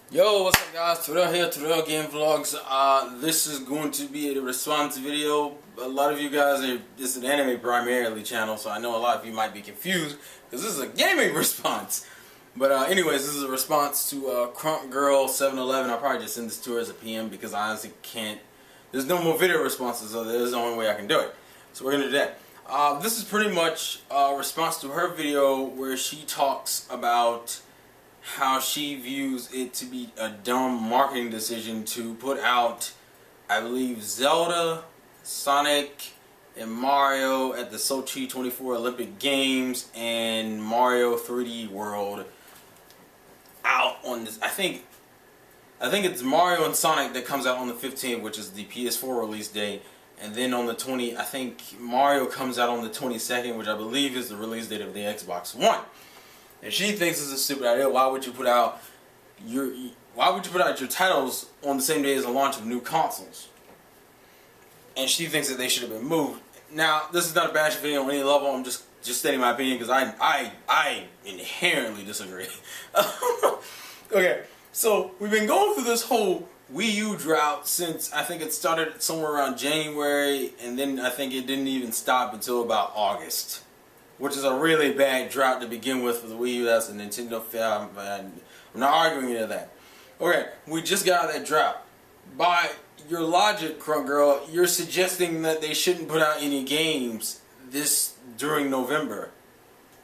Yo, what's up guys? Terrell here, Terrell Game Vlogs. This is going to be a response video. A lot of you guys this is an anime primarily channel, so I know a lot of you might be confused because this is a gaming response. But anyways, this is a response to Crunk Girl 711. I'll probably just send this to her as a PM because I honestly can't. There's no more video responses, so this is the only way I can do it. So we're gonna do that. This is pretty much a response to her video where she talks about how she views it to be a dumb marketing decision to put out, I believe, Zelda, Sonic, and Mario at the Sochi 24 Olympic Games and Mario 3D World out on this. I think it's Mario and Sonic that comes out on the 15th, which is the PS4 release day, and then on the 20th, I think Mario comes out on the 22nd, which I believe is the release date of the Xbox One. And she thinks it's a stupid idea. Why would you put out your titles on the same day as the launch of new consoles? And she thinks that they should have been moved. Now, this is not a bash video on any level. I'm just stating my opinion because I inherently disagree. Okay, so we've been going through this whole Wii U drought since I think it started somewhere around January, and then I think it didn't even stop until about August, which is a really bad drought to begin with for the Wii U. That's a Nintendo fail. I'm not arguing any of that. Okay, we just got out of that drought. By your logic, Crunk Girl, you're suggesting that they shouldn't put out any games during November.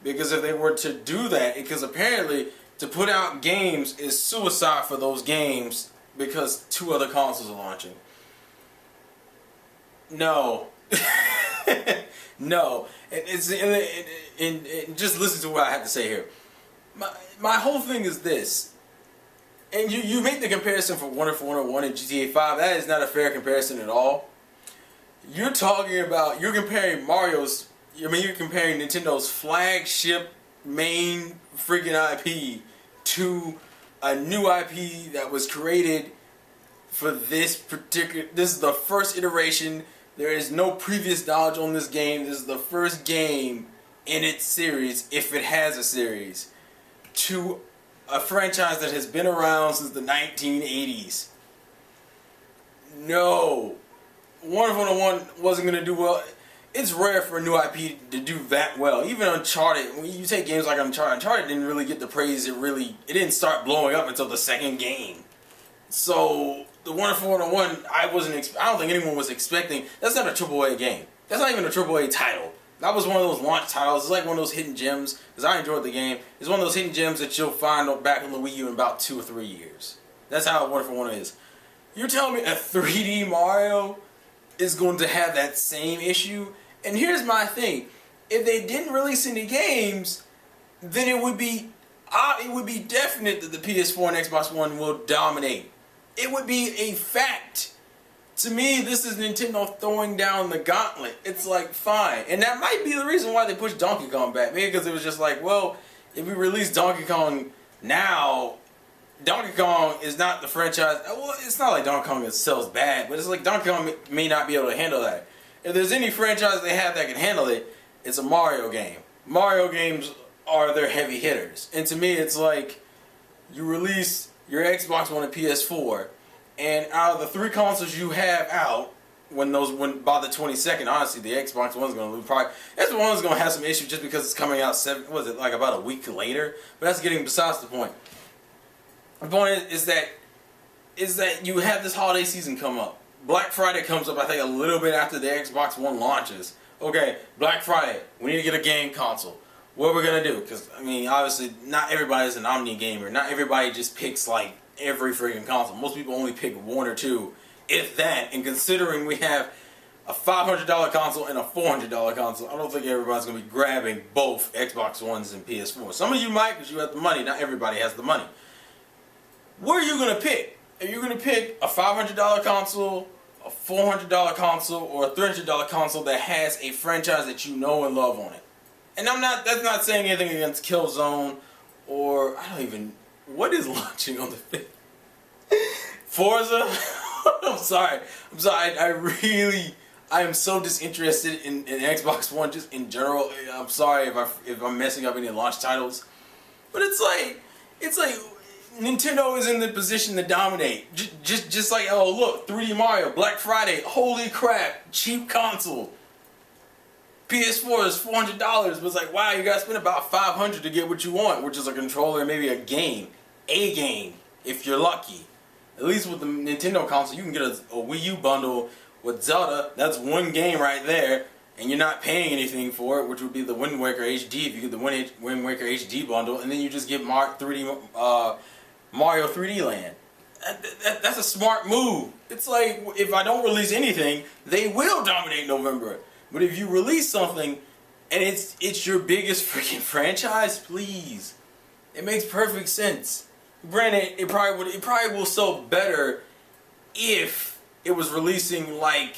Because if they were to do that, because apparently to put out games is suicide for those games because two other consoles are launching. No. No, and just listen to what I have to say here. My whole thing is this, and you make the comparison for Wonderful 101 and GTA 5. That is not a fair comparison at all. You're comparing you're comparing Nintendo's flagship main freaking IP to a new IP that was created for this is the first iteration. There is no previous knowledge on this game. This is the first game in its series, if it has a series, to a franchise that has been around since the 1980s. No. Wonderful 101 wasn't going to do well. It's rare for a new IP to do that well. Even Uncharted, when you take games like Uncharted didn't really get the praise. It didn't start blowing up until the second game. So the Wonderful 101, I don't think anyone was expecting. That's not a AAA game. That's not even a AAA title. That was one of those launch titles. It's like one of those hidden gems, because I enjoyed the game. It's one of those hidden gems that you'll find back on the Wii U in about 2 or 3 years. That's how Wonderful 101 is. You're telling me a 3D Mario is going to have that same issue? And here's my thing. If they didn't release any games, then it would be definite that the PS4 and Xbox One will dominate. It would be a fact. To me, this is Nintendo throwing down the gauntlet. It's like, fine. And that might be the reason why they pushed Donkey Kong back. Maybe because it was just like, well, if we release Donkey Kong now, Donkey Kong is not the franchise. Well, it's not like Donkey Kong sells bad, but it's like Donkey Kong may not be able to handle that. If there's any franchise they have that can handle it, it's a Mario game. Mario games are their heavy hitters. And to me, it's like, you release your Xbox One and PS4, and out of the 3 consoles you have out, by the 22nd, honestly, the Xbox One's going to lose. Probably Xbox One's going to have some issues just because it's coming out about a week later. But that's getting besides the point. The point is that you have this holiday season come up. Black Friday comes up, I think, a little bit after the Xbox One launches. Okay, Black Friday, we need to get a game console. What are we going to do? Because, I mean, obviously, not everybody's an omni gamer. Not everybody just picks, like, every freaking console. Most people only pick 1 or 2, if that. And considering we have a $500 console and a $400 console, I don't think everybody's going to be grabbing both Xbox Ones and PS4. Some of you might because you have the money. Not everybody has the money. What are you going to pick? Are you going to pick a $500 console, a $400 console, or a $300 console that has a franchise that you know and love on it? And that's not saying anything against Killzone or, what is launching on the 5th? Forza? I'm sorry. I am so disinterested in Xbox One just in general. I'm sorry if I'm messing up any launch titles. But it's like, Nintendo is in the position to dominate. Just like, oh look, 3D Mario, Black Friday, holy crap, cheap console. PS4 is $400, but it's like, wow, you gotta spend about $500 to get what you want, which is a controller and maybe a game. A game, if you're lucky. At least with the Nintendo console, you can get a Wii U bundle with Zelda. That's one game right there, and you're not paying anything for it, which would be the Wind Waker HD if you get the Wind Waker HD bundle, and then you just get Mario 3D Land. That's a smart move. It's like, if I don't release anything, they will dominate November. But if you release something and it's your biggest freaking franchise, please, it makes perfect sense. Granted, it probably will sell better if it was releasing, like,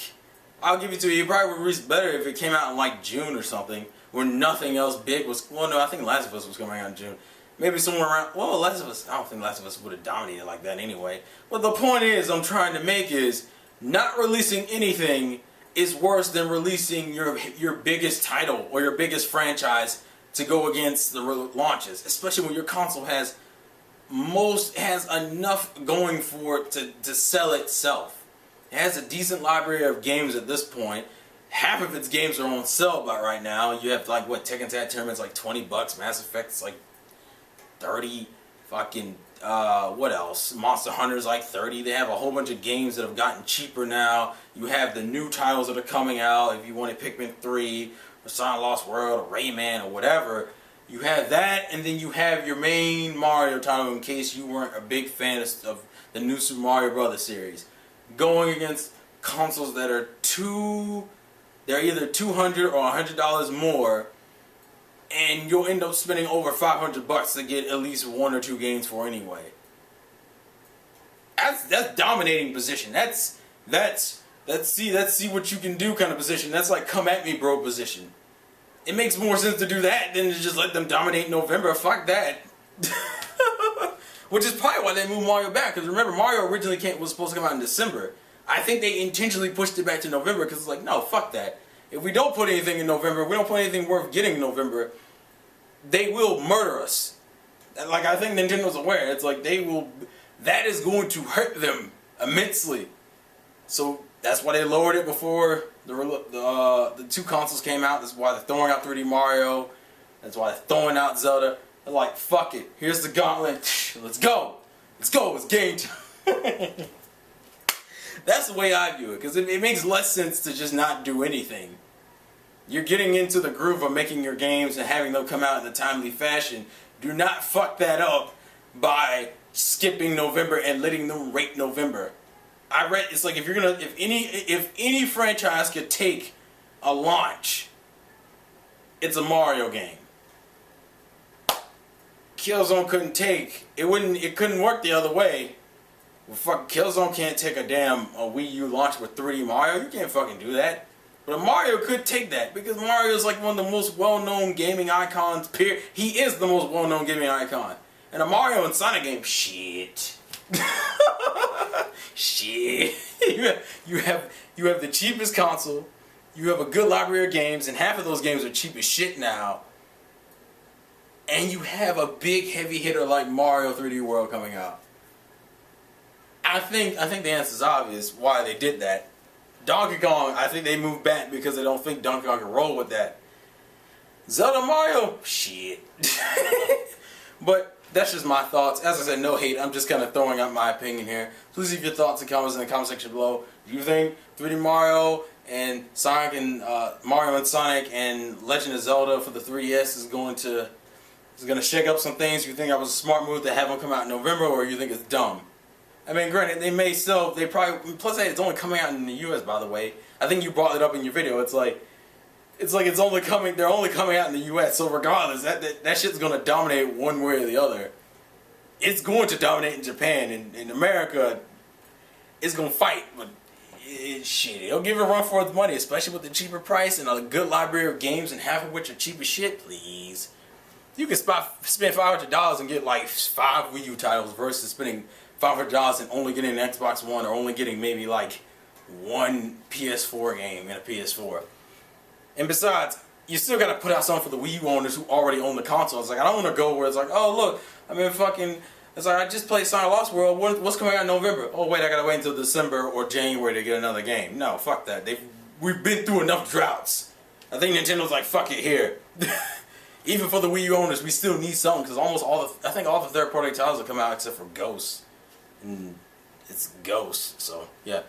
I'll give it to you, it probably would release better if it came out in like June or something, where nothing else big was. Well, no, I think Last of Us was coming out in June. Maybe somewhere around. Well, Last of Us. I don't think Last of Us would have dominated like that anyway. But the point I'm trying to make is, not releasing anything is worse than releasing your biggest title or your biggest franchise to go against the launches, especially when your console has enough going for it to sell itself. It has a decent library of games at this point. Half of its games are on sale by right now. You have like what, Tekken Tag Tournament's like $20, Mass Effect's like 30, fucking what else? Monster Hunter's like 30. They have a whole bunch of games that have gotten cheaper now. You have the new titles that are coming out. If you wanted Pikmin 3 or Sonic Lost World or Rayman or whatever, you have that, and then you have your main Mario title in case you weren't a big fan of the new Super Mario Brothers series. Going against consoles that are they're either $200 or $100 more, and you'll end up spending over $500 to get at least one or two games for anyway. That's dominating position. That's see what you can do kind of position. That's like come at me bro position. It makes more sense to do that than to just let them dominate November. Fuck that. Which is probably why they moved Mario back. Because remember, Mario originally was supposed to come out in December. I think they intentionally pushed it back to November because it's like, no, fuck that. If we don't put anything in November, if we don't put anything worth getting in November, they will murder us. Like, I think Nintendo's aware. It's like that is going to hurt them immensely. So that's why they lowered it before the two consoles came out. That's why they're throwing out 3D Mario. That's why they're throwing out Zelda. They're like, fuck it. Here's the gauntlet. Let's go. Let's go. It's game time. That's the way I view it. Because it makes less sense to just not do anything. You're getting into the groove of making your games and having them come out in a timely fashion. Do not fuck that up by skipping November and letting them rate November. I read it's like if any franchise could take a launch, it's a Mario game. Killzone couldn't take it. It couldn't work the other way. Well, fuck, Killzone can't take a Wii U launch with 3D Mario. You can't fucking do that. But Mario could take that because Mario is like one of the most well-known gaming icons. He is the most well-known gaming icon. And a Mario and Sonic game, shit. Shit. You have the cheapest console. You have a good library of games, and half of those games are cheap as shit now. And you have a big heavy hitter like Mario 3D World coming out. I think the answer is obvious why they did that. Donkey Kong, I think they moved back because they don't think Donkey Kong can roll with that. Zelda Mario, shit. But that's just my thoughts. As I said, no hate. I'm just kind of throwing out my opinion here. Please leave your thoughts and comments in the comment section below. Do you think 3D Mario and Sonic and Mario and Sonic and Legend of Zelda for the 3DS is going to shake up some things? You think that was a smart move to have them come out in November, or you think it's dumb? I mean, granted, plus it's only coming out in the US, by the way. I think you brought it up in your video. They're only coming out in the US, so regardless, that shit's gonna dominate one way or the other. It's going to dominate in Japan, and in America, it's gonna fight, but shit, it'll give it a run for its money, especially with the cheaper price and a good library of games, and half of which are cheap as shit, please. You can spend $500 and get like 5 Wii U titles versus spending $500 and only getting an XboxOne, or only getting maybe like one PS4 game in a PS4. And besides, you still gotta put out something for the Wii U owners who already own the console. It's like, I don't want to go where it's like, oh look, I'm in fucking It's like, I just played Sonic Lost World. What's coming out in November? Oh wait, I gotta wait until December or January to get another game. No, fuck that. We've been through enough droughts. I think Nintendo's like, fuck it here. Even for the Wii U owners, we still need something because almost I think all the third-party titles will come out except for Ghost. And it's Ghost, so yeah.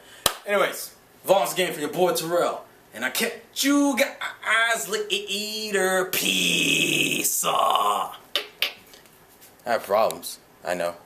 Anyways, Vaughn's game for your boy Terrell. And I kept you guys later. Peace. I have problems. I know.